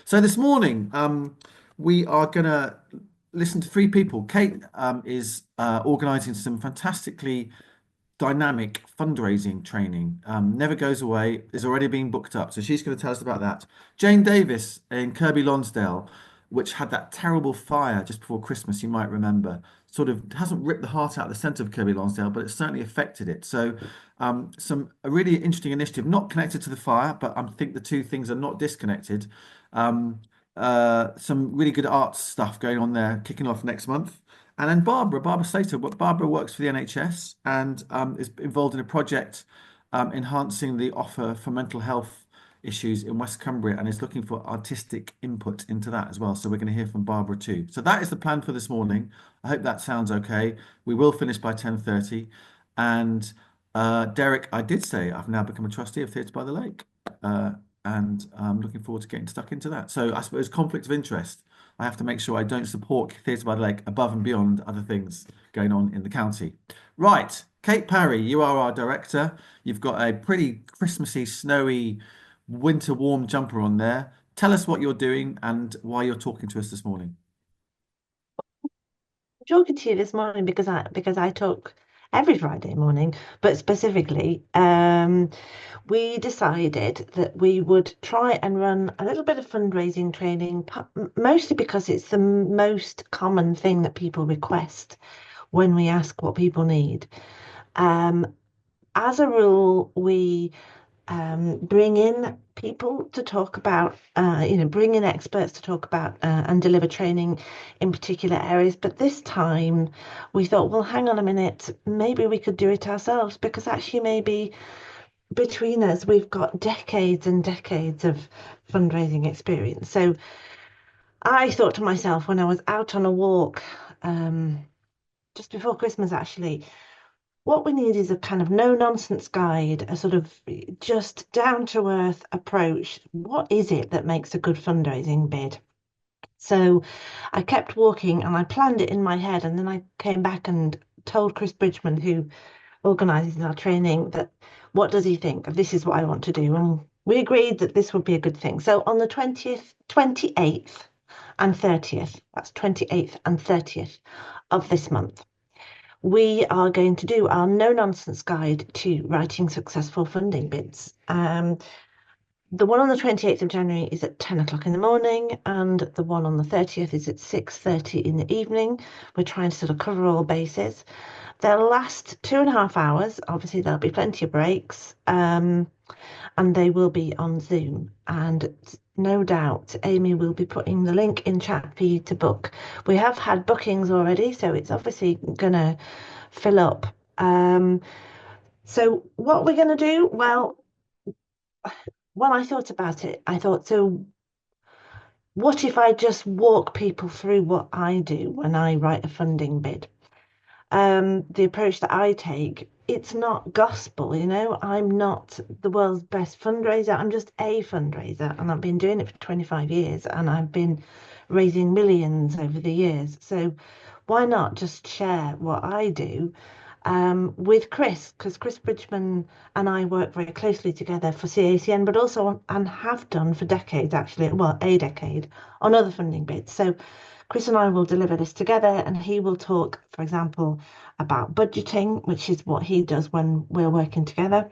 So this morning, we are going to listen to three people. Kate is organising some fantastically dynamic fundraising training. Never goes away, is already being booked up. So she's going to tell us about that. Jane Davis in Kirkby, Lonsdale, which had that terrible fire just before Christmas, you might remember. Sort of hasn't ripped the heart out of the centre of Kirkby, Lonsdale, but it certainly affected it. So some a really interesting initiative, not connected to the fire, but I think the two things are not disconnected. Um, some really good arts stuff going on there, kicking off next month. And then Barbara Slater. Barbara works for the NHS and is involved in a project enhancing the offer for mental health issues in West Cumbria and is looking for artistic input into that as well. So we're going to hear from Barbara too. So that is the plan for this morning. I hope that sounds okay. We will finish by 10:30. And Derek, I did say I've now become a trustee of Theatre by the Lake. Uh, and I'm looking forward to getting stuck into that. So I suppose conflict of interest. I have to make sure I don't support Theatre by the Lake above and beyond other things going on in the county. Right, Kate Parry, you are our director. You've got a pretty Christmassy, snowy, winter warm jumper on there. Tell us what you're doing and why you're talking to us this morning. Talking to you this morning because I talk every Friday morning, but specifically, we decided that we would try and run a little bit of fundraising training, mostly because it's the most common thing that people request when we ask what people need. Um, as a rule, we bring in people to talk about, bring in experts to talk about and deliver training in particular areas. But this time we thought, well, hang on a minute, maybe we could do it ourselves because actually maybe between us we've got decades and decades of fundraising experience. So I thought to myself when I was out on a walk um, just before Christmas, actually, what we need is a kind of no nonsense guide, a sort of just down to earth approach. What is it that makes a good fundraising bid? So I kept walking and I planned it in my head. And then I came back and told Chris Bridgman, who organises our training, that what does he think? This is what I want to do. And we agreed that this would be a good thing. So on the 20th, 28th and 30th, that's 28th and 30th of this month, we are going to do our no nonsense guide to writing successful funding bids. The one on the 28th of January is at 10 o'clock in the morning, and the one on the 30th is at 6:30 in the evening. We're trying to sort of cover all bases. They'll last 2.5 hours. Obviously, there'll be plenty of breaks, and they will be on Zoom. And no doubt, Amy will be putting the link in chat for you to book. We have had bookings already, so it's obviously going to fill up. So what we're going to do? Well, when I thought about it, I thought, so what if I just walk people through what I do when I write a funding bid? The approach that I take, it's not gospel, I'm not the world's best fundraiser. I'm just a fundraiser, and I've been doing it for 25 years, and I've been raising millions over the years. So why not just share what I do with Chris? Because Chris Bridgman and I work very closely together for CACN, but also and have done for decades, actually, well, a decade on other funding bids. So Chris and I will deliver this together, and he will talk, for example, about budgeting, which is what he does when we're working together.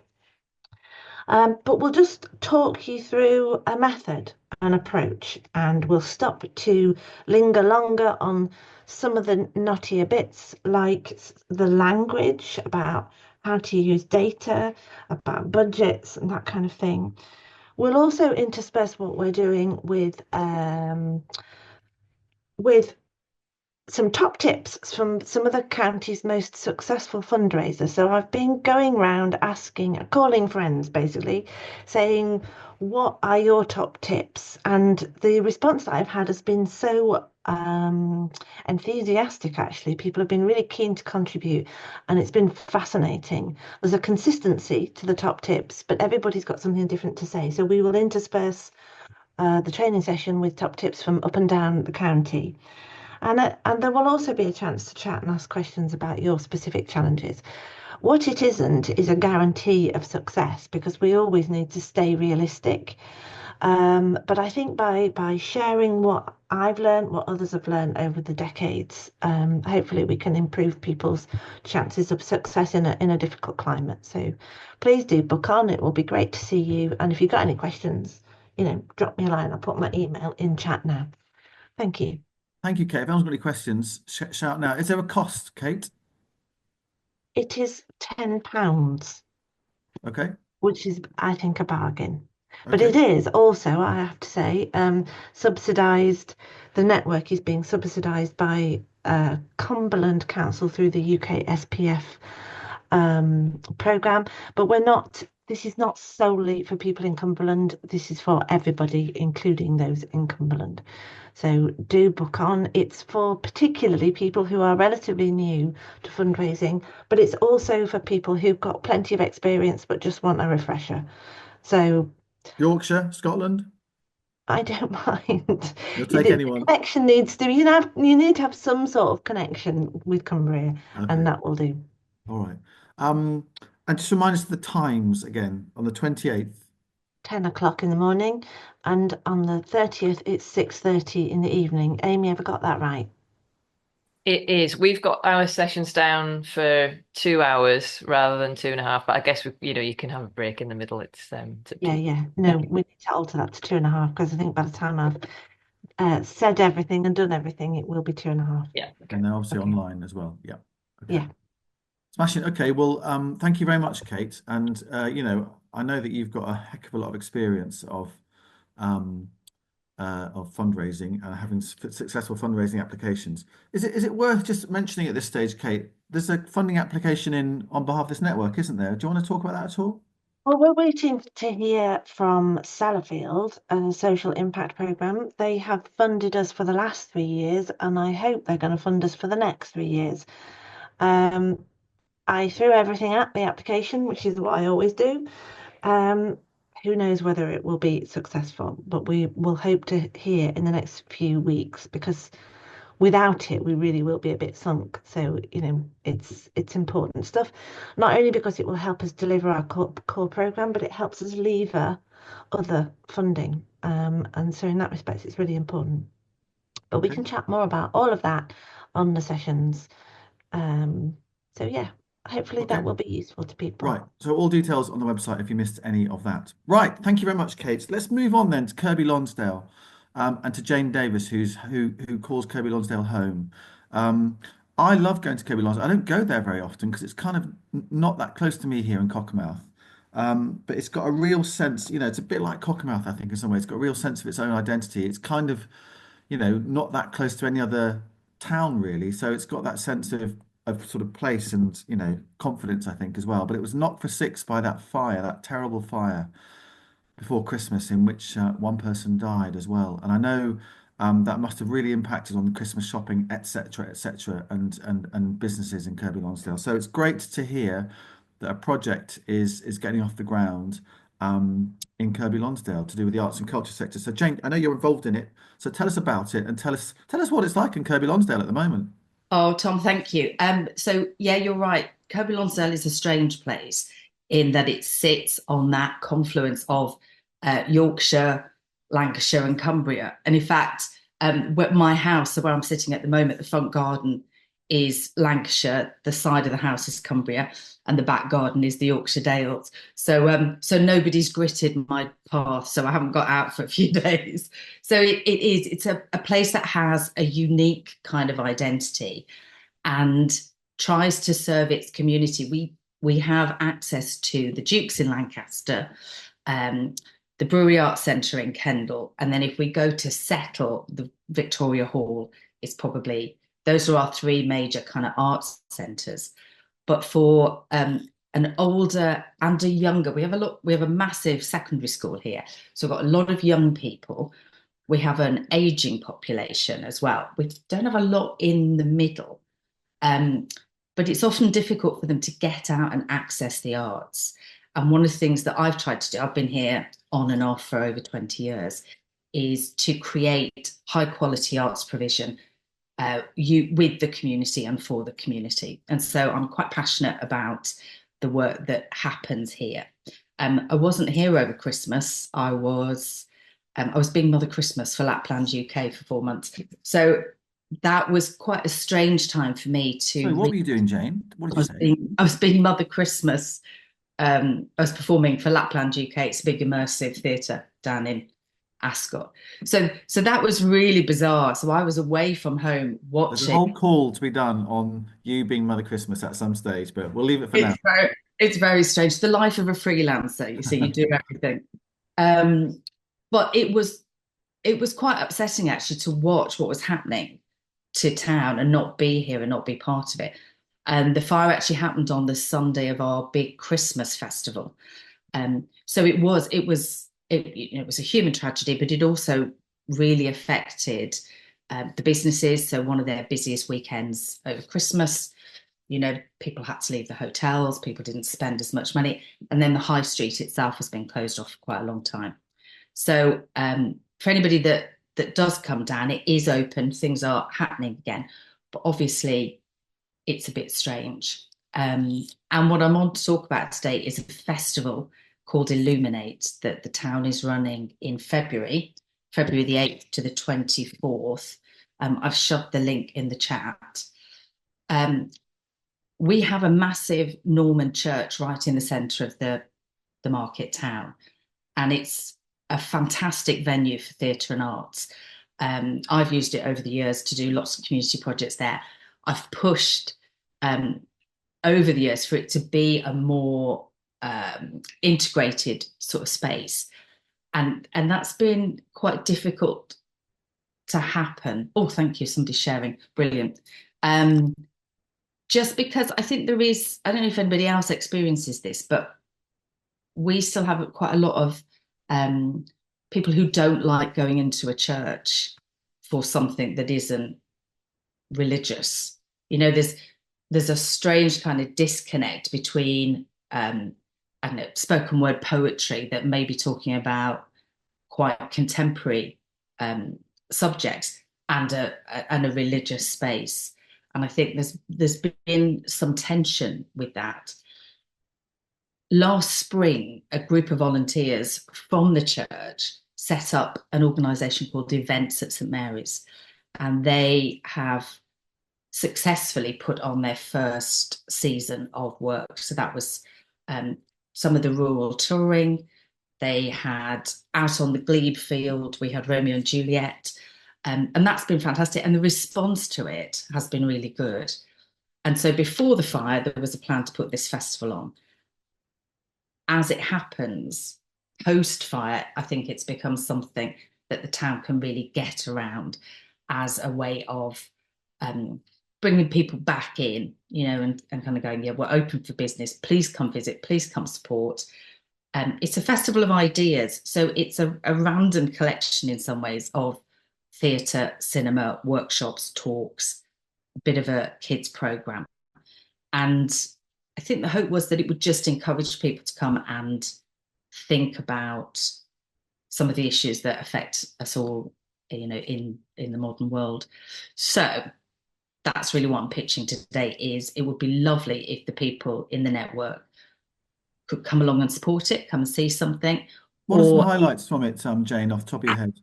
But we'll just talk you through a method, an approach, and we'll stop to linger longer on some of the knottier bits, like the language, about how to use data, about budgets, and that kind of thing. We'll also intersperse what we're doing with some top tips from some of the county's most successful fundraisers. So I've been going round asking, calling friends basically, saying, what are your top tips? And the response that I've had has been so enthusiastic, actually. People have been really keen to contribute, and it's been fascinating. There's a consistency to the top tips, but everybody's got something different to say. So we will intersperse the training session with top tips from up and down the county. And there will also be a chance to chat and ask questions about your specific challenges. What it isn't is a guarantee of success because we always need to stay realistic. But I think by sharing what I've learned, what others have learned over the decades, hopefully we can improve people's chances of success in a difficult climate. So please do book on. It will be great to see you. And if you've got any questions, drop me a line. I'll put my email in chat now. Thank you. Thank you, Kate. If anyone's got any questions, shout now. Is there a cost, Kate? It is £10, Okay. which is, I think, a bargain. But it Okay. is also, I have to say, subsidised. The network is being subsidised by Cumberland Council through the UK SPF programme. But this is not solely for people in Cumberland. This is for everybody, including those in Cumberland. So do book on. It's for particularly people who are relatively new to fundraising, but it's also for people who've got plenty of experience but just want a refresher. So Yorkshire, Scotland? I don't mind. You'll take The anyone. connection needs to, you need to have some sort of connection with Cumbria, and Okay. that will do. All right. Um, and just remind us of the times again on the 28th. 10 o'clock in the morning, and on the 30th, it's 6:30 in the evening. Amy, ever got that right? It is. We've got our sessions down for 2 hours rather than 2.5. But I guess you can have a break in the middle. It's up to Yeah, you. yeah. No, we need to alter that to 2.5 because I think by the time I've said everything and done everything, it will be 2.5. Yeah. Okay. And they're obviously Okay. online as well. Yeah. Okay. Yeah. Smashing. Okay. Well, thank you very much, Kate. And I know that you've got a heck of a lot of experience um, of fundraising and having successful fundraising applications. Is it worth just mentioning at this stage, Kate? There's a funding application in on behalf of this network, isn't there? Do you want to talk about that at all? Well, we're waiting to hear from Sellafield, a social impact programme. They have funded us for the last 3 years, and I hope they're going to fund us for the next 3 years. I threw everything at the application, which is what I always do. Um, who knows whether it will be successful, but we will hope to hear in the next few weeks because without it, we really will be a bit sunk. So, it's important stuff, not only because it will help us deliver our core program, but it helps us lever other funding. And so in that respect, it's really important. But we Okay. can chat more about all of that on the sessions. Um, so yeah, hopefully that Okay. will be useful to Right. people. So all details on the website if you missed any of that. Right. Thank you very much, Kate. Let's move on then to Kirkby Lonsdale, and to Jane Davis, who calls Kirkby Lonsdale home. Um, I love going to Kirkby Lonsdale. I don't go there very often because it's kind of not that close to me here in Cockermouth. But it's got a real sense, it's a bit like Cockermouth, I think, in some ways. It's got a real sense of its own identity. It's kind of not that close to any other town really. So it's got that sense of sort of place and, confidence, I think, as well. But it was knocked for six by that fire, that terrible fire before Christmas, in which one person died as well. And I know that must have really impacted on the Christmas shopping, etc., and businesses in Kirkby Lonsdale. So it's great to hear that a project is getting off the ground in Kirkby Lonsdale to do with the arts and culture sector. So Jane, I know you're involved in it. So tell us about it and tell us what it's like in Kirkby Lonsdale at the moment. Oh, Tom, thank you. So yeah, you're right. Kirby Lonsdale is a strange place in that it sits on that confluence of Yorkshire, Lancashire, and Cumbria. And in fact, my house, so where I'm sitting at the moment, the front garden is Lancashire, the side of the house is Cumbria, and the back garden is the Yorkshire Dales. So nobody's gritted my path, so I haven't got out for a few days. So it's a place that has a unique kind of identity and tries to serve its community. We have access to the Dukes in Lancaster, the Brewery Arts Centre in Kendal, and then if we go to Settle, the Victoria Hall is probably those are our three major kind of arts centres. But for an older and a younger, we have a massive secondary school here, so we've got a lot of young people. We have an aging population as well. We don't have a lot in the middle, but it's often difficult for them to get out and access the arts. And one of the things that I've tried to do, I've been here on and off for over 20 years, is to create high quality arts provision with the community and for the community. And so I'm quite passionate about the work that happens here. I wasn't here over Christmas. I was I was being Mother Christmas for Lapland UK for 4 months. So that was quite a strange time for me to. Sorry, what were you doing, Jane? What did you say? I was being Mother Christmas. I was performing for Lapland UK. It's a big immersive theatre down in Ascot. So that was really bizarre. So I was away from home There's a watching. whole call to be done on you being Mother Christmas at some stage, but we'll leave it for now. It's very strange. The life of a freelancer, you see, you do everything. But it was quite upsetting actually to watch what was happening to town and not be here and not be part of it. And the fire actually happened on the Sunday of our big Christmas festival. So it was a human tragedy, but it also really affected the businesses. So one of their busiest weekends over Christmas, people had to leave the hotels, people didn't spend as much money. And then the high street itself has been closed off for quite a long time. So for anybody that does come down, it is open, things are happening again. But obviously, it's a bit strange. And what I'm on to talk about today is a festival called Illuminate that the town is running in February the 8th to the 24th. I've shoved the link in the chat. We have a massive Norman church right in the centre of the market town, and it's a fantastic venue for theatre and arts. I've used it over the years to do lots of community projects there. I've pushed over the years for it to be a more integrated sort of space, and that's been quite difficult to happen. Oh, thank you, somebody's sharing, brilliant. Just because I think there is, I don't know if anybody else experiences this, but we still have quite a lot of people who don't like going into a church for something that isn't religious. There's a strange kind of disconnect between I don't know, spoken word poetry that may be talking about quite contemporary subjects and a religious space. And I think there's been some tension with that. Last spring, a group of volunteers from the church set up an organisation called Events at St Mary's, and they have successfully put on their first season of work. So that was some of the rural touring. They had out on the glebe field, we had Romeo and Juliet, and that's been fantastic. And the response to it has been really good. And so before the fire, there was a plan to put this festival on. As it happens, post-fire, I think it's become something that the town can really get around as a way of bringing people back in, and kind of going, yeah, we're open for business. Please come visit. Please come support. It's a festival of ideas. So it's a random collection in some ways of theatre, cinema, workshops, talks, a bit of a kids programme. And I think the hope was that it would just encourage people to come and think about some of the issues that affect us all, in the modern world. So that's really what I'm pitching today. Is it would be lovely if the people in the network could come along and support it, come and see something. What are some highlights from it, Jane, off the top of your head?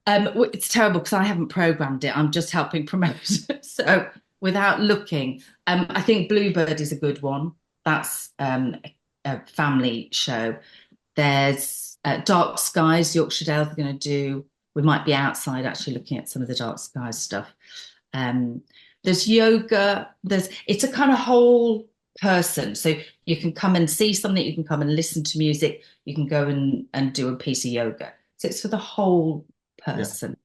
It's terrible because I haven't programmed it. I'm just helping promote. So without looking, I think Bluebird is a good one. That's a family show. There's Dark Skies, Yorkshire Dale. They're going to do. We might be outside actually looking at some of the Dark Skies stuff. There's yoga. It's a kind of whole person. So you can come and see something. You can come and listen to music. You can go and do a piece of yoga. So it's for the whole person.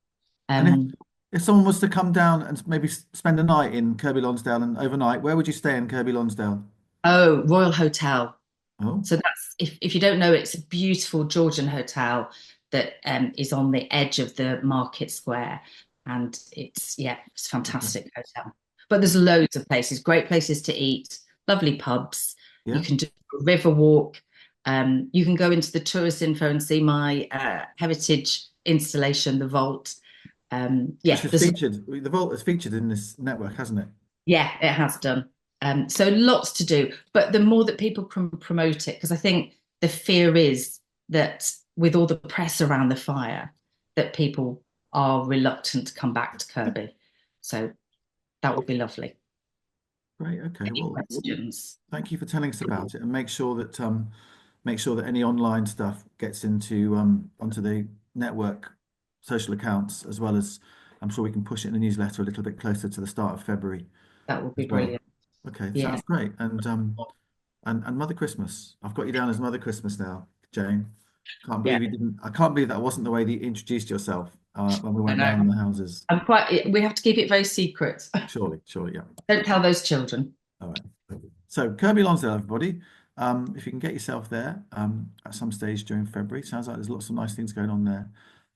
Yeah. And if someone was to come down and maybe spend a night in Kirkby Lonsdale and overnight, where would you stay in Kirkby Lonsdale? Oh, Royal Hotel. Oh. So that's, if you don't know, it's a beautiful Georgian hotel that is on the edge of the market square. And it's fantastic hotel. But there's loads of places, great places to eat, lovely pubs. Yeah. You can do a river walk. You can go into the tourist info and see my heritage installation, the Vault. The Vault is featured in this network, hasn't it? Yeah, it has done. So lots to do, but the more that people can promote it, because I think the fear is that with all the press around the fire, that people are reluctant to come back to Kirkby. So that would be lovely. Great. Okay. Any Well, questions? thank you for telling us about it, and make sure that any online stuff gets into onto the network social accounts, as well as I'm sure we can push it in the newsletter a little bit closer to the start of February That would be as well. brilliant. Okay, Yeah. sounds great. And Mother Christmas. I've got you down as Mother Christmas now, Jane. Can't believe you didn't. I can't believe that wasn't the way that you introduced yourself when we went know. round the houses. We have to keep it very secret. Surely, yeah. Don't tell those children. All right. So Kirkby Lonsdale, everybody. If you can get yourself there at some stage during February, sounds like there's lots of nice things going on there,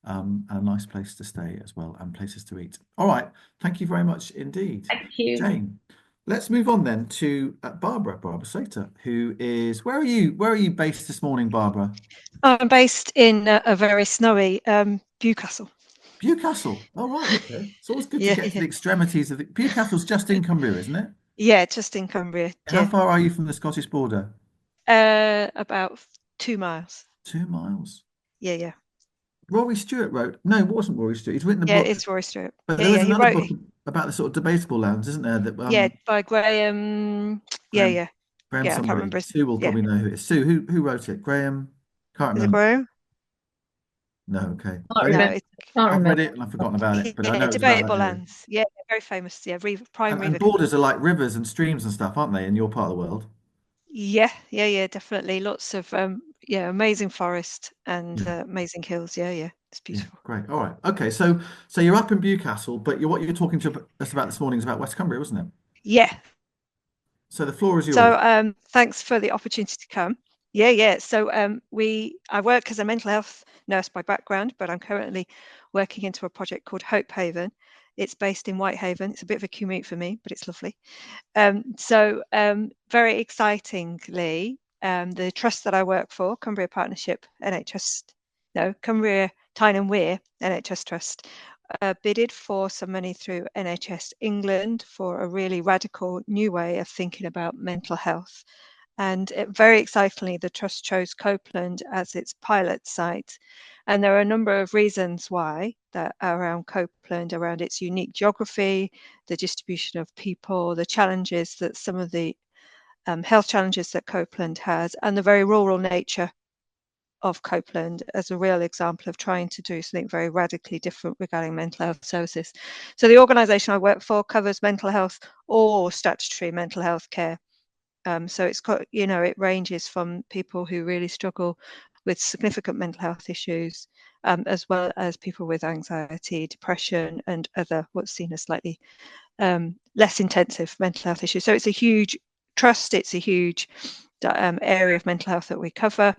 and a nice place to stay as well, and places to eat. All right. Thank you very much indeed, Thank you. Jane. Let's move on then to Barbara Sater, who is, where are you based this morning, Barbara? I'm based in a very snowy Bewcastle. Bewcastle. Oh, right. Okay. It's always good to Yeah, get to yeah. the extremities of it. Bewcastle's just in Cumbria, isn't it? Yeah, just in Cumbria. How Yeah. far are you from the Scottish border? About 2 miles. 2 miles. Yeah. Rory Stewart wrote, no, it wasn't Rory Stewart. He's written a Yeah, book, it's Roy Stewart. but Yeah, there was he another wrote book about the sort of debatable lands, isn't there? That yeah, by Graham. Graham, Yeah. Graham Yeah, I can't somebody. remember his Sue will yeah. probably know who it is. Sue, who wrote it? Graham? Can't Is it remember. Graham? No, okay. Can't But remember. No, Can't I've read remember. it and I've forgotten about it, but I yeah, know it was about debatable that area. lands. Yeah, very famous. Yeah, prime And river. borders are like rivers and streams and stuff, aren't they, in your part of the world? Yeah, definitely. Lots of amazing forest and amazing hills. Yeah. It's beautiful. Great. All right. Okay. So you're up in Bewcastle, but what you're talking to us about this morning is about West Cumbria, wasn't it? Yeah. So the floor is yours. So thanks for the opportunity to come. Yeah. So I work as a mental health nurse by background, but I'm currently working into a project called Hope Haven. It's based in Whitehaven. It's a bit of a commute for me, but it's lovely. Very excitingly, the trust that I work for, Cumbria Partnership NHS, Cumbria Tyne and Wear NHS Trust, bidded for some money through NHS England for a really radical new way of thinking about mental health. And very excitingly, the trust chose Copeland as its pilot site. And there are a number of reasons why that around Copeland, around its unique geography, the distribution of people, the challenges that some of the health challenges that Copeland has, and the very rural nature of Copeland as a real example of trying to do something very radically different regarding mental health services. So the organisation I work for covers mental health or statutory mental health care. So it's got, it ranges from people who really struggle with significant mental health issues, as well as people with anxiety, depression, and other what's seen as slightly less intensive mental health issues. So it's a huge trust, it's a huge area of mental health that we cover,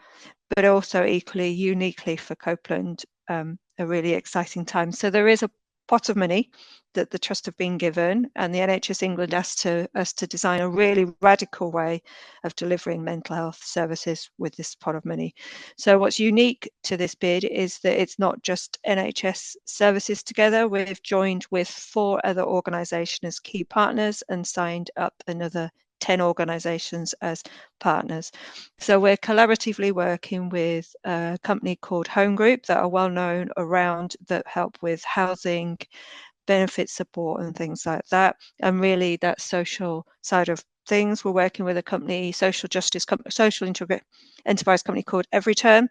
but also equally uniquely for Copeland, a really exciting time. So there is a pot of money that the trust have been given, and the NHS England asked us to design a really radical way of delivering mental health services with this pot of money. So what's unique to this bid is that it's not just NHS services together. We've joined with 4 other organisations as key partners and signed up another 10 organisations as partners. So we're collaboratively working with a company called Home Group that are well known around, that help with housing, benefit support and things like that, and really that social side of things. We're working with a company, social enterprise company called Every Term.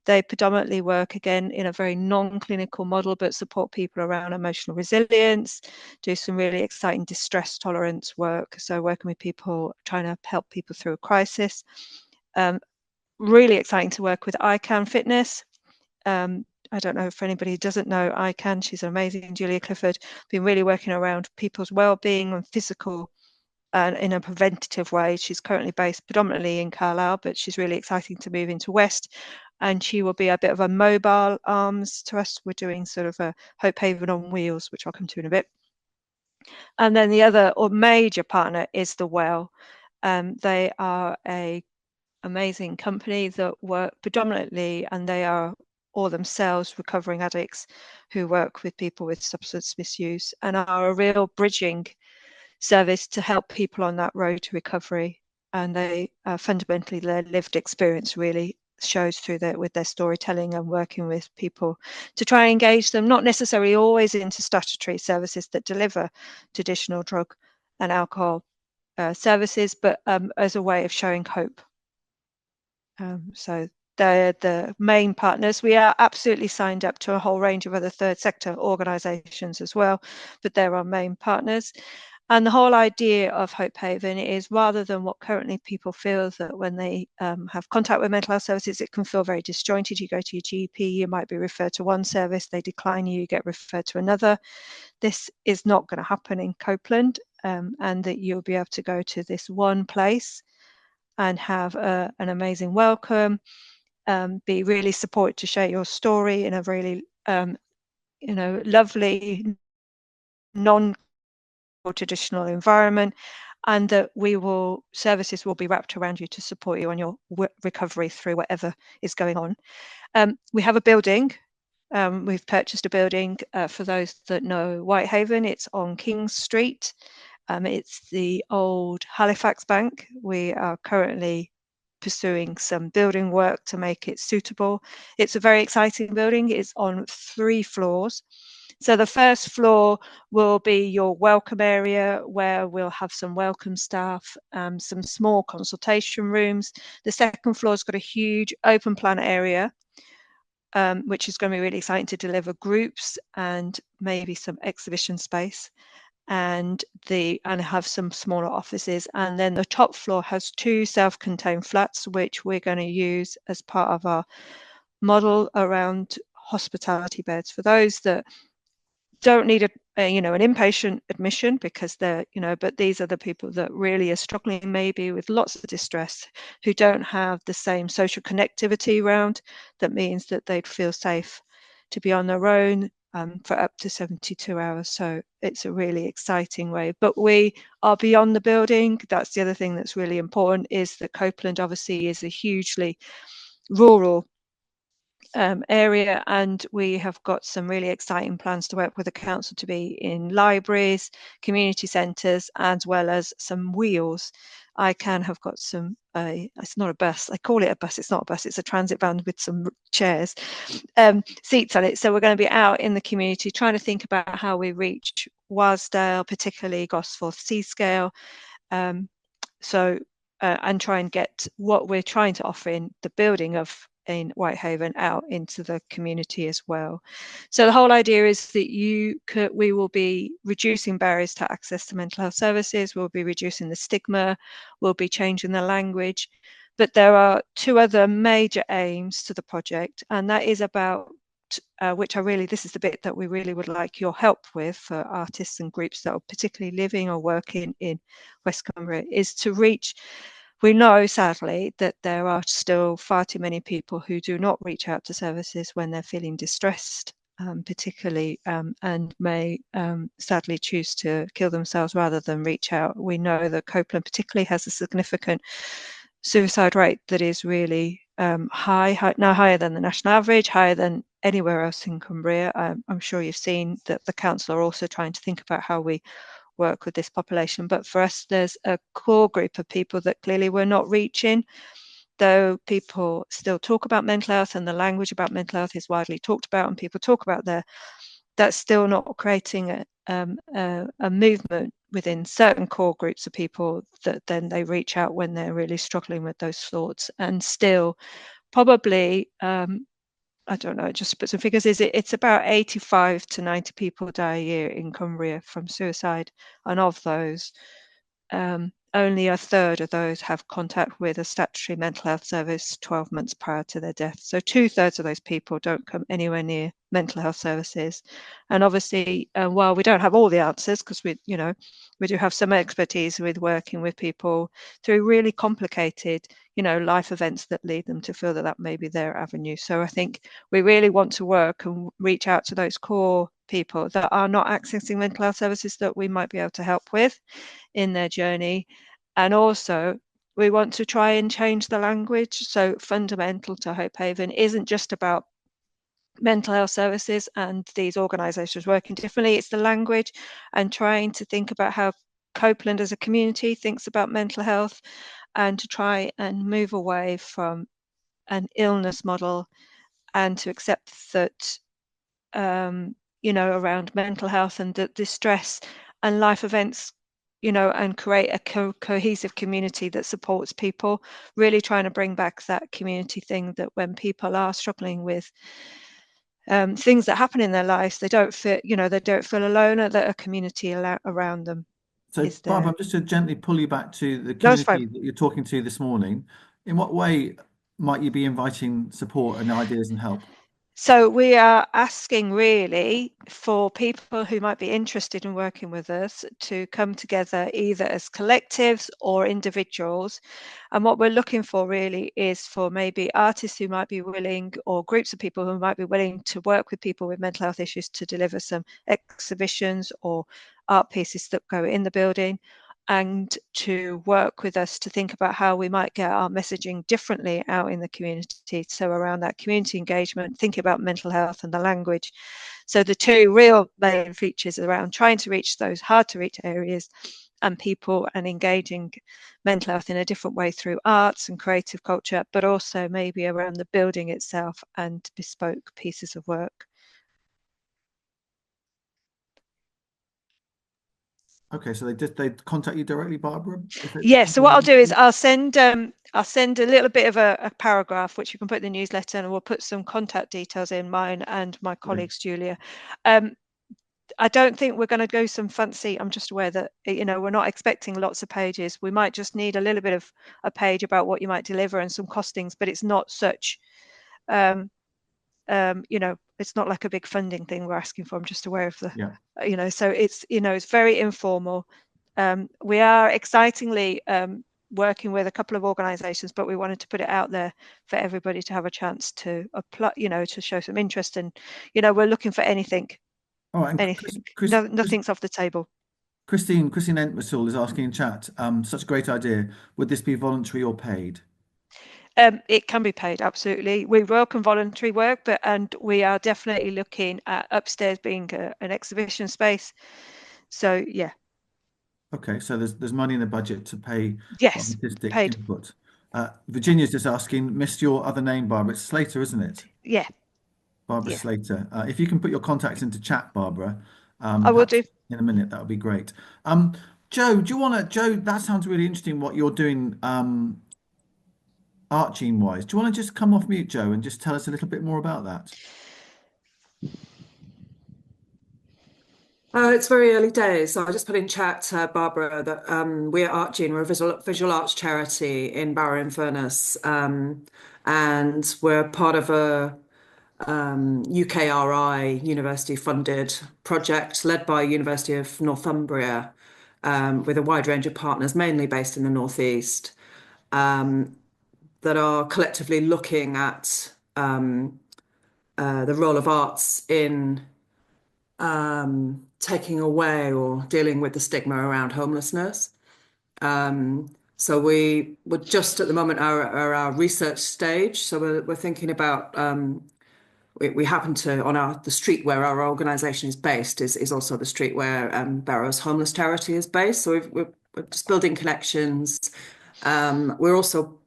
They predominantly work again in a very non-clinical model, but support people around emotional resilience, do some really exciting distress tolerance work. So working with people, trying to help people through a crisis. Really exciting to work with CACN Fitness. I don't know if anybody doesn't know CACN. She's amazing, Julia Clifford. Been really working around people's well-being and physical in a preventative way. She's currently based predominantly in Carlisle, but she's really exciting to move into West. And she will be a bit of a mobile arms to us. We're doing sort of a Hope Haven on wheels, which I'll come to in a bit. And then the other or major partner is The Well. They are a amazing company that work predominantly, and they are all themselves recovering addicts who work with people with substance misuse, and are a real bridging service to help people on that road to recovery. And they fundamentally, their lived experience really shows through with their storytelling and working with people to try and engage them, not necessarily always into statutory services that deliver traditional drug and alcohol services, but as a way of showing hope. So they're the main partners. We are absolutely signed up to a whole range of other third sector organisations as well, but they're our main partners. And the whole idea of Hope Haven is, rather than what currently people feel, that when they have contact with mental health services, it can feel very disjointed. You go to your GP, you might be referred to one service, they decline you, you get referred to another. This is not going to happen in Copeland, and that you'll be able to go to this one place and have an amazing welcome, be really supported to share your story in a really lovely, non-traditional environment, and that services will be wrapped around you to support you on your recovery through whatever is going on. We have a building. We've purchased a building for those that know Whitehaven. It's on King Street. It's the old Halifax Bank. We are currently pursuing some building work to make it suitable. It's a very exciting building. It's on 3 floors. So the first floor will be your welcome area, where we'll have some welcome staff, some small consultation rooms. The second floor's got a huge open plan area, which is going to be really exciting to deliver groups and maybe some exhibition space, and have some smaller offices. And then the top floor has 2 self-contained flats, which we're going to use as part of our model around hospitality beds for those that don't need an inpatient admission, because they're but these are the people that really are struggling, maybe with lots of distress, who don't have the same social connectivity around. That means that they'd feel safe to be on their own for up to 72 hours. So it's a really exciting way. But we are beyond the building. That's the other thing that's really important, is that Copeland obviously is a hugely rural area, and we have got some really exciting plans to work with the council to be in libraries, community centres, as well as some wheels. CACN have got some, it's not a bus, I call it a bus, it's not a bus, it's a transit van with some chairs, seats on it. So we're going to be out in the community trying to think about how we reach Lonsdale, particularly Gosforth Seascale, and try and get what we're trying to offer in the building in Whitehaven out into the community as well. So the whole idea is that we will be reducing barriers to access to mental health services, we'll be reducing the stigma, we'll be changing the language. But there are 2 other major aims to the project, and that is about this is the bit that we really would like your help with, for artists and groups that are particularly living or working in West Cumbria, is to reach. We know, sadly, that there are still far too many people who do not reach out to services when they're feeling distressed, particularly, and may sadly choose to kill themselves rather than reach out. We know that Copeland particularly has a significant suicide rate that is really high, now higher than the national average, higher than anywhere else in Cumbria. I'm sure you've seen that the council are also trying to think about how we work with this population. But for us, there's a core group of people that clearly we're not reaching, though people still talk about mental health and the language about mental health is widely talked about and people talk about that's still not creating a movement within certain core groups of people that then they reach out when they're really struggling with those thoughts. And still probably I don't know, just to put some figures, it's about 85 to 90 people die a year in Cumbria from suicide, and of those, only a third of those have contact with a statutory mental health service 12 months prior to their death. So 2/3 of those people don't come anywhere near mental health services. And obviously, while we don't have all the answers, because we do have some expertise with working with people through really complicated, life events that lead them to feel that may be their avenue. So I think we really want to work and reach out to those core people that are not accessing mental health services that we might be able to help with in their journey. And also we want to try and change the language. So fundamental to Hope Haven isn't just about mental health services and these organisations working differently, it's the language and trying to think about how Copeland as a community thinks about mental health, and to try and move away from an illness model and to accept that, around mental health and the distress and life events, and create a cohesive community that supports people, really trying to bring back that community thing that when people are struggling with things that happen in their lives, they don't feel alone, or that a community around them is there. Barbara, I'm just to gently pull you back to the No, it's fine. community that you're talking to this morning. In what way might you be inviting support and ideas and help? So we are asking really for people who might be interested in working with us to come together either as collectives or individuals. And what we're looking for really is for maybe artists who might be willing, or groups of people who might be willing to work with people with mental health issues to deliver some exhibitions or art pieces that go in the building, and to work with us to think about how we might get our messaging differently out in the community. So around that community engagement, thinking about mental health and the language. So the two real main features around trying to reach those hard to reach areas and people, and engaging mental health in a different way through arts and creative culture, but also maybe around the building itself and bespoke pieces of work. Okay, so they contact you directly, Barbara? Yeah, so what I'll do is I'll send a little bit of a paragraph which you can put in the newsletter, and we'll put some contact details in, mine and my colleagues, Julia. I don't think we're going to go some fancy, I'm just aware that, we're not expecting lots of pages. We might just need a little bit of a page about what you might deliver and some costings, but it's not such, it's not like a big funding thing we're asking for. I'm just aware of the, so it's very informal. We are excitingly working with a couple of organisations, but we wanted to put it out there for everybody to have a chance to apply, to show some interest. And, we're looking for anything. All right, anything. Nothing's off the table. Christine Entwistle is asking in chat, such a great idea. Would this be voluntary or paid? It can be paid, absolutely. We welcome voluntary work, and we are definitely looking at upstairs being an exhibition space. So yeah. Okay, so there's money in the budget to pay yes, artistic paid. input. Virginia's just asking, missed your other name, Barbara. It's Slater, isn't it? Yeah. Barbara Slater. If you can put your contacts into chat, Barbara, I will do in a minute. That would be great. Joe, Joe, that sounds really interesting what you're doing art gene wise. Do you want to just come off mute, Joe, and just tell us a little bit more about that? It's very early days. So I just put in chat, Barbara, that we're Art Gene. We're a visual arts charity in Barrow-in-Furness, and we're part of a UKRI university-funded project led by University of Northumbria, with a wide range of partners, mainly based in the Northeast, that are collectively looking at the role of arts in taking away or dealing with the stigma around homelessness. So we're just at the moment our research stage. So we're thinking about we happen to on the street where our organisation is based is also the street where Barrow's homeless charity is based. So we're just building connections. We're also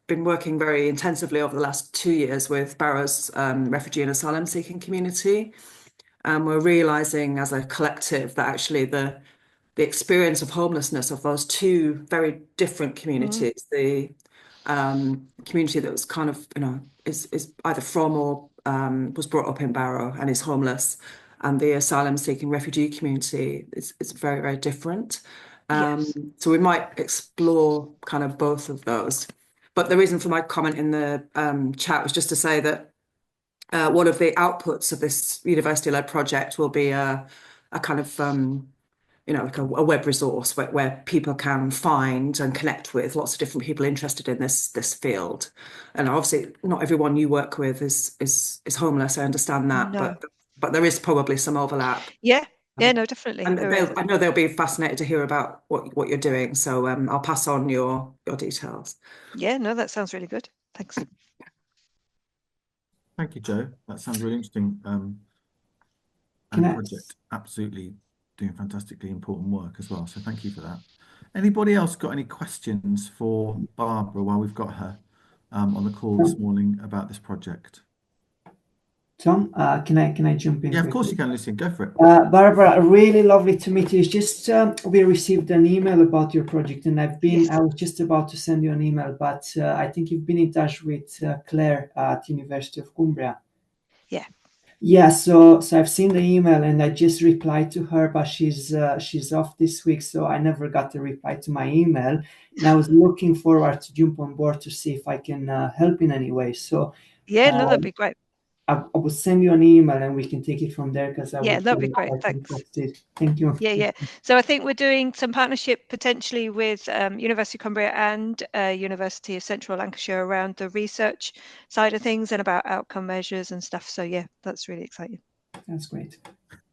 been working very intensively over the last 2 years with Barrow's refugee and asylum seeking community. We're realizing as a collective that actually the experience of homelessness of those two very different communities, the community that was kind of, is either from or was brought up in Barrow and is homeless, and the asylum seeking refugee community is very, very different. So we might explore kind of both of those. But the reason for my comment in the chat was just to say that one of the outputs of this university-led project will be a kind of, like a web resource where people can find and connect with lots of different people interested in this field. And obviously, not everyone you work with is homeless. I understand that, but there is probably some overlap. Yeah, no, definitely. And I know they'll be fascinated to hear about what you're doing. So I'll pass on your details. Yeah, no, that sounds really good. Thanks. Thank you, Joe. That sounds really interesting. And project absolutely doing fantastically important work as well. So thank you for that. Anybody else got any questions for Barbara while we've got her? on the call this morning about this project. Tom, can I jump in Yeah, of course you quickly? can, Lucian. Go for it. Barbara, really lovely to meet you. It's just we received an email about your project, and Yes. I was just about to send you an email, but I think you've been in touch with Claire at University of Cumbria. Yeah. Yeah, so I've seen the email and I just replied to her, but she's off this week, so I never got a reply to my email. And I was looking forward to jump on board to see if I can help in any way. So Yeah, no, that'd be great. I will send you an email and we can take it from there because I Yeah, would that'd be be great. quite Thanks. interested. Thank you. Yeah. So I think we're doing some partnership potentially with University of Cumbria and University of Central Lancashire around the research side of things and about outcome measures and stuff. So yeah, that's really exciting. That's great.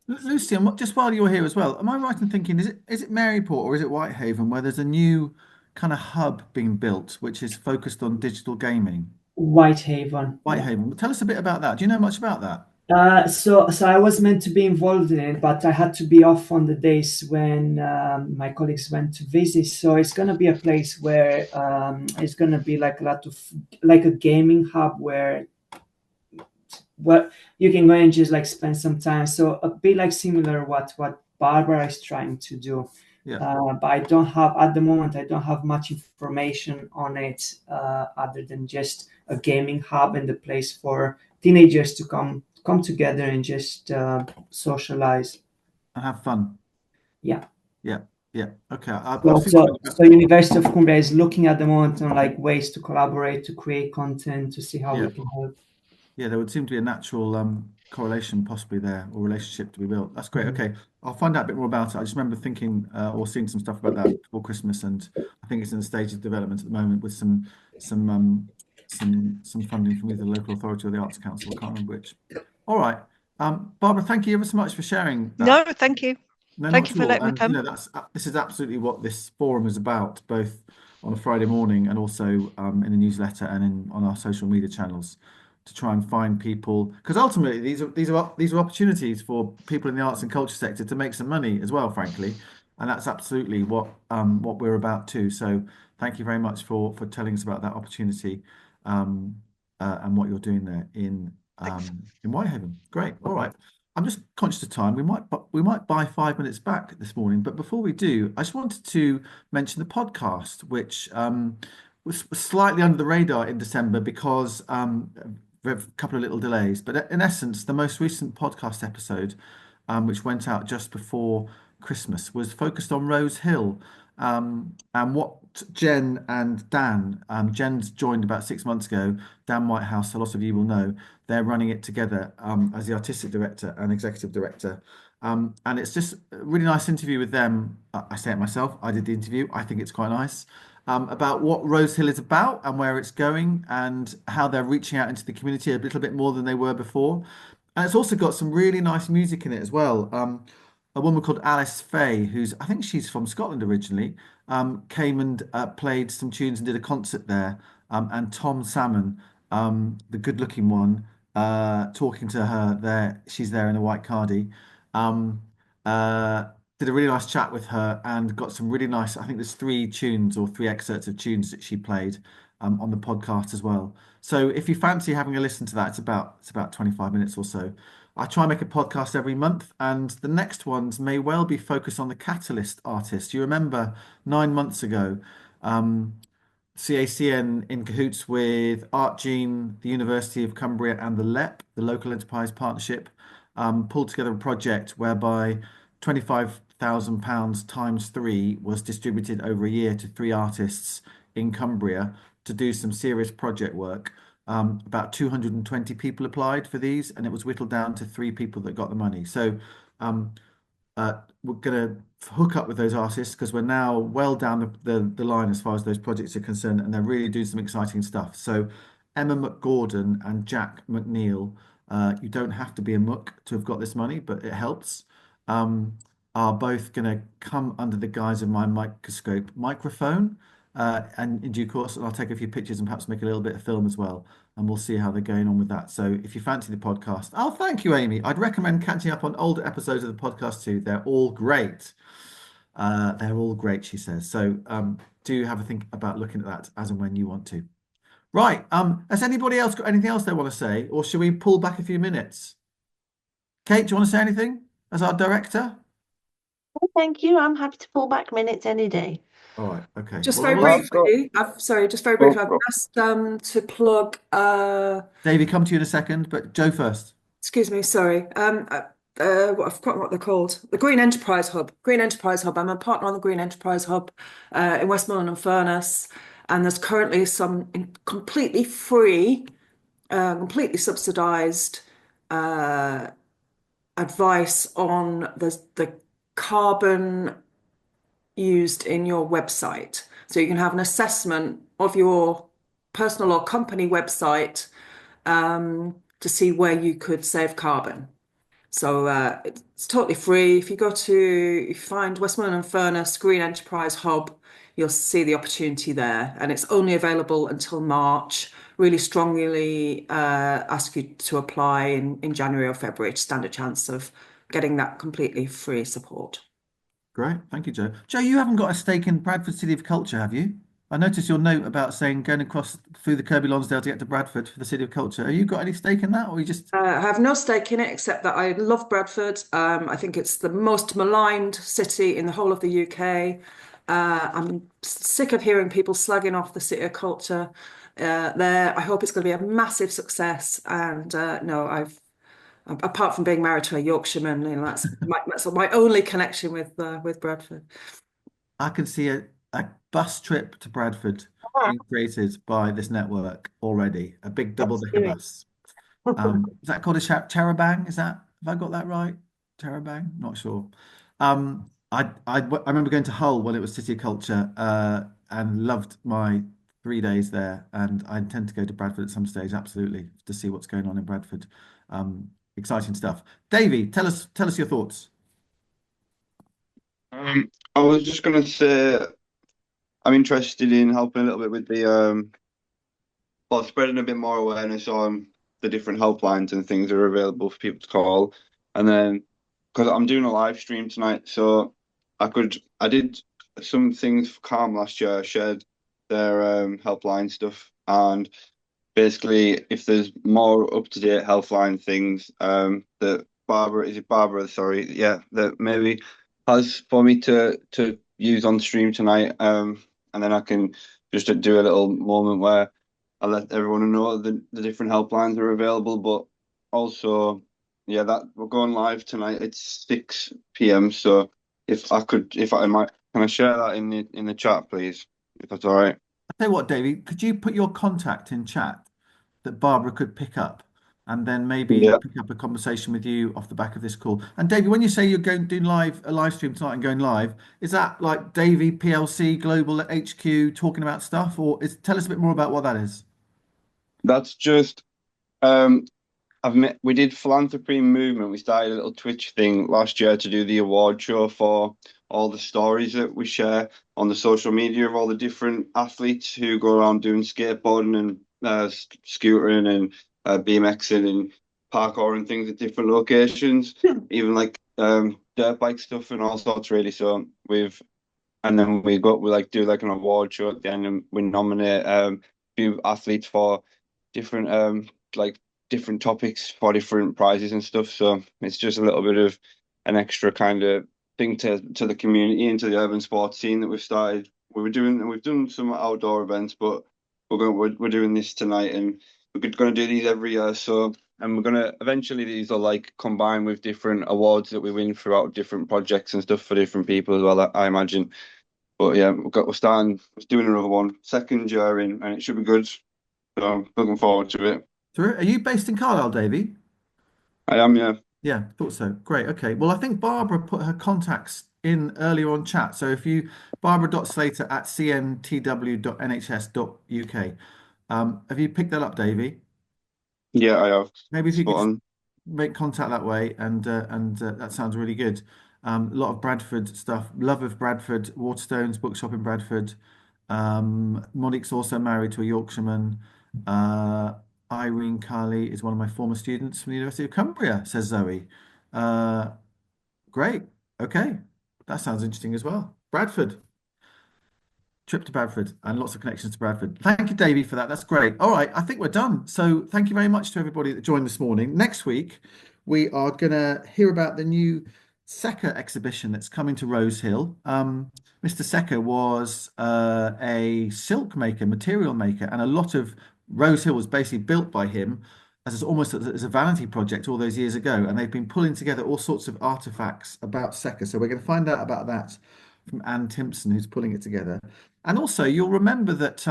Lucian, just while you're here as well, am I right in thinking, is it Maryport or is it Whitehaven where there's a new kind of hub being built which is focused on digital gaming? Whitehaven. Yeah. Whitehaven. Tell us a bit about that. Do you know much about that? So I was meant to be involved in it, but I had to be off on the days when my colleagues went to visit. So it's going to be a place where it's going to be like a lot of like a gaming hub where you can go and just like spend some time. So a bit like similar what Barbara is trying to do. Yeah. But I don't have at the moment. I don't have much information on it other than just a gaming hub and a place for teenagers to come together and just socialize. And have fun. Yeah. Okay. So University of Cumbria is looking at the moment on like ways to collaborate, to create content, to see how we can help. Yeah, there would seem to be a natural correlation possibly there or relationship to be built. That's great. Okay, I'll find out a bit more about it. I just remember thinking or seeing some stuff about that before Christmas, and I think it's in the stage of development at the moment with some funding from either the local authority or the Arts Council. I can't remember which. All right, Barbara, thank you ever so much for sharing that. No, thank you. No, Thank not you at for all. letting me And come. this is absolutely what this forum is about, both on a Friday morning and also in the newsletter and on our social media channels, to try and find people, because ultimately these are opportunities for people in the arts and culture sector to make some money as well, frankly, and that's absolutely what we're about too. So thank you very much for telling us about that opportunity and what you're doing there in Whitehaven. Great. All right. I'm just conscious of time. We might buy 5 minutes back this morning, but before we do, I just wanted to mention the podcast, which was slightly under the radar in December because we have a couple of little delays. But in essence, the most recent podcast episode, which went out just before Christmas, was focused on Rose Hill and what Jen and Dan. Jen's joined about 6 months ago. Dan Whitehouse, a lot of you will know. They're running it together as the artistic director and executive director. And it's just a really nice interview with them. I say it myself. I did the interview. I think it's quite nice. About what Rose Hill is about and where it's going and how they're reaching out into the community a little bit more than they were before. And it's also got some really nice music in it as well. A woman called Alice Faye, I think she's from Scotland originally, came and played some tunes and did a concert there. And Tom Salmon, the good-looking one, talking to her there. She's there in a white cardi. Um, did a really nice chat with her and got some really nice. I think there's 3 excerpts of tunes that she played on the podcast as well. So if you fancy having a listen to that, it's about 25 minutes or so. I try and make a podcast every month, and the next ones may well be focused on the Catalyst artist. You remember 9 months ago, CACN in cahoots with Art Gene, the University of Cumbria, and the LEP, the Local Enterprise Partnership, pulled together a project whereby £25,000 times 3 was distributed over a year to 3 artists in Cumbria to do some serious project work. About 220 people applied for these, and it was whittled down to 3 people that got the money. So we're going to hook up with those artists because we're now well down the line as far as those projects are concerned, and they're really doing some exciting stuff. So Emma McGordon and Jack McNeil, you don't have to be a muck to have got this money, but it helps, are both going to come under the guise of my microphone. And in due course, I'll take a few pictures and perhaps make a little bit of film as well, and we'll see how they're going on with that. So if you fancy the podcast, thank you, Amy. I'd recommend catching up on older episodes of the podcast too. They're all great. They're all great, she says. So do have a think about looking at that as and when you want to. Right. Has anybody else got anything else they want to say, or should we pull back a few minutes? Kate, do you want to say anything as our director? Thank you. I'm happy to pull back minutes any day. All right. Okay. Just Well, very let's- I've got. briefly, just very Oh, briefly, I've oh, asked to plug Davey, come to you in a second, but Joe first. excuse me, sorry. I've forgotten what they're called. The Green Enterprise Hub. Green Enterprise Hub. I'm a partner on the Green Enterprise Hub in Westmoreland and Furness, and there's currently some completely free, completely subsidised advice on the carbon used in your website. So you can have an assessment of your personal or company website to see where you could save carbon. So it's totally free. If you find Westmoreland and Furness Green Enterprise Hub, you'll see the opportunity there. And it's only available until March. Really strongly ask you to apply in January or February to stand a chance of getting that completely free support. Great. Thank you, Joe. Joe, you haven't got a stake in Bradford City of Culture, have you? I noticed your note about saying going across through the Kirkby Lonsdale to get to Bradford for the City of Culture. Have you got any stake in that, or you just? I have no stake in it except that I love Bradford. I think it's the most maligned city in the whole of the UK. I'm sick of hearing people slagging off the City of Culture there. I hope it's going to be a massive success. And no, apart from being married to a Yorkshireman, that's my only connection with Bradford. I can see a bus trip to Bradford being created by this network already. A big double-decker bus. Is that called a charabang? Have I got that right? Charabang? Not sure. I remember going to Hull when it was City of Culture and loved my 3 days there. And I intend to go to Bradford at some stage, absolutely, to see what's going on in Bradford. Exciting stuff. Davey, tell us your thoughts. I was just going to say I'm interested in helping a little bit with spreading a bit more awareness on the different helplines and things that are available for people to call. And then, because I'm doing a live stream tonight, so I did some things for CACN last year. I shared their helpline stuff, and basically, if there's more up-to-date helpline things that Barbara, sorry, yeah, that maybe has for me to use on stream tonight, and then I can just do a little moment where I let everyone know the different helplines are available, but also, yeah, that we're going live tonight at 6 p.m. So if I might, can I share that in the chat, please, if that's all right? I tell you what, Davey, could you put your contact in chat that Barbara could pick up, and then maybe Yeah. pick up a conversation with you off the back of this call? And Davey, when you say you're going to do a live stream tonight and going live, is that like Davey PLC Global at HQ talking about stuff, or tell us a bit more about what that is? That's just we did philanthropy movement. We started a little Twitch thing last year to do the award show for all the stories that we share on the social media of all the different athletes who go around doing skateboarding and scootering and BMXing and parkour and things at different locations, even like dirt bike stuff and all sorts really. So and then we do like an award show at the end, and we nominate a few athletes for different different topics for different prizes and stuff. So it's just a little bit of an extra kind of thing to the community and to the urban sports scene that we've started. We've done some outdoor events, but we're doing this tonight, and we're going to do these every year. So, and we're going to eventually, these are like combined with different awards that we win throughout different projects and stuff for different people as well, I imagine. But yeah, we're doing another one, second year in, and it should be good. So I'm looking forward to it. Are you based in Carlisle, Davey? I am, yeah. Yeah, thought so. Great. Okay. Well, I think Barbara put her contacts in earlier on chat. So if you barbara.slater@cntw.nhs.uk. Have you picked that up, Davey? Yeah, I have. Maybe if you Spot could on. make contact that way, and that sounds really good. A lot of Bradford stuff. Love of Bradford. Waterstones bookshop in Bradford. Monique's also married to a Yorkshireman. Irene Carley is one of my former students from the University of Cumbria, says Zoe. Great. Okay. That sounds interesting as well. Bradford. Trip to Bradford and lots of connections to Bradford. Thank you, Davey, for that. That's great. All right, I think we're done. So thank you very much to everybody that joined this morning. Next week, we are going to hear about the new Secker exhibition that's coming to Rose Hill. Mr. Secker was a silk maker, material maker, and a lot of Rose Hill was basically built by him as almost as a vanity project all those years ago. And they've been pulling together all sorts of artifacts about Secker. So we're going to find out about that from Anne Timpson, who's pulling it together. And also, you'll remember that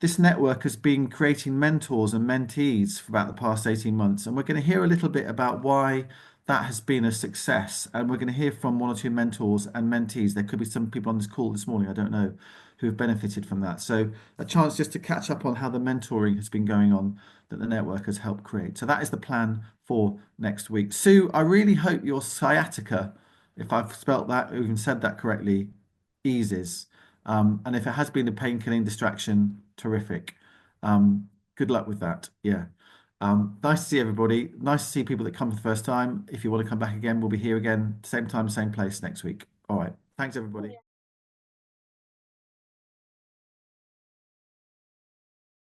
this network has been creating mentors and mentees for about the past 18 months. And we're going to hear a little bit about why that has been a success. And we're going to hear from one or two mentors and mentees. There could be some people on this call this morning, I don't know, who have benefited from that. So a chance just to catch up on how the mentoring has been going on that the network has helped create. So that is the plan for next week. Sue, I really hope your sciatica, if I've spelt that or even said that correctly, eases. And if it has been a pain-killing distraction, terrific. Good luck with that. Yeah. Nice to see everybody. Nice to see people that come for the first time. If you want to come back again, we'll be here again, same time, same place next week. All right. Thanks, everybody.